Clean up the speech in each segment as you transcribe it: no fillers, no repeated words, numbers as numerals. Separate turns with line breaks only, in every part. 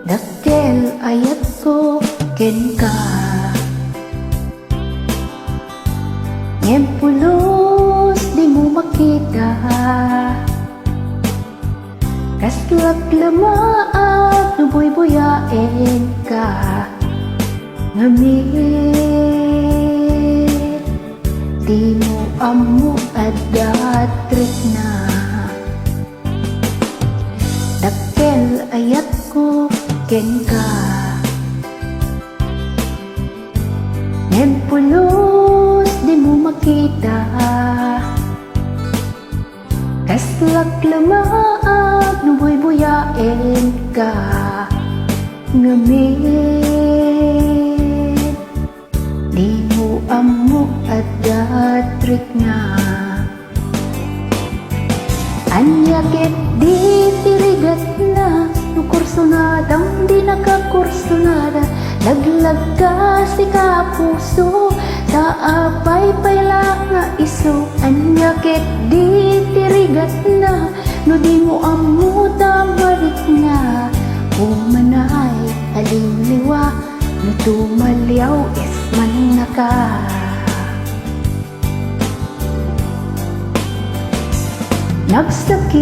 Dakkel ayat ko ken ka, ngem pulos di mo makita. Kaslak lamaag nuboy-boyain ka, ngamit di mo amo adatrik na. Dakkel ayat ko ken ka, ngem pulos di mo makita. Kaslak lamaag nuboy-boyain ka, ngamit di mo amo adatrik na. Anyakit di tirigat na, nukursonadang di nakakursonada. Laglag ka si kapuso, sa apay payla nga iso. Anyakit di tirigat na, no di mo amo tamarik na. Umanay aliliwa, no tumalyaw es man naka. Nagsakit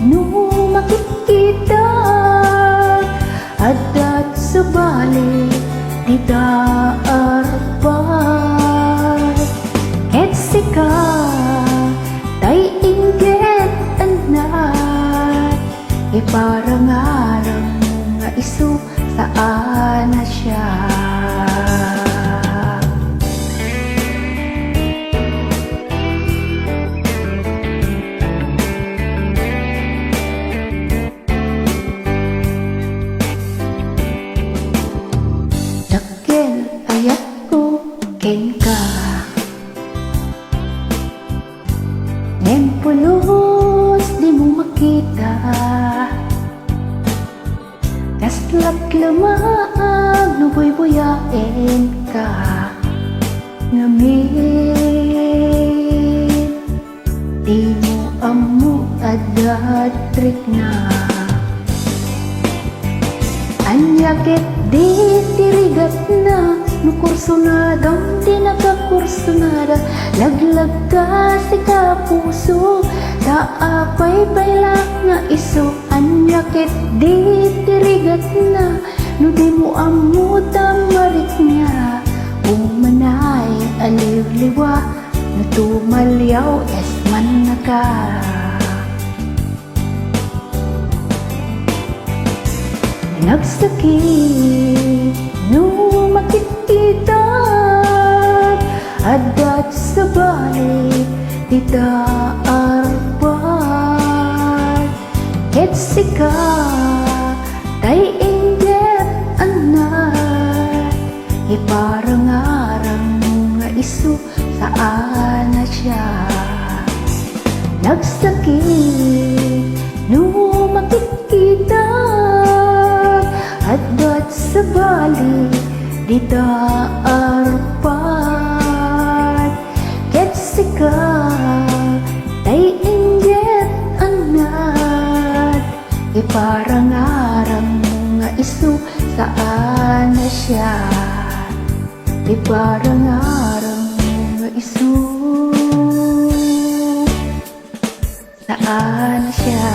no makikita, adat sa balik di taarpar. Ket sika tay inggit anat, iparangarang nga isu saan na siya. Ayat ko ken ka, ngem pulos di mo makita. Kaslak lamaag nuboy-boyain ka, ngamit di mo amo adatrik na. Anyakit di tirigat na, nukursonadang di nakakursonada. Laglag ka si kapuso, sa apay payla nga iso. Anyakit di tirigat na, no di mo amo tamarik niya. Umanay aliliwa, no tumalyaw es man naka. Nagsakit no makikita, adat sa balik di taarpar. Ket sika tay inggit anat, iparangarang nga isu saan na siya. Nagsakit no makikita, adat sa balik di taarpar. Ket sika tay inggit anat, iparangarang nga isu saan na siya. Iparangarang nga isu saan na siya.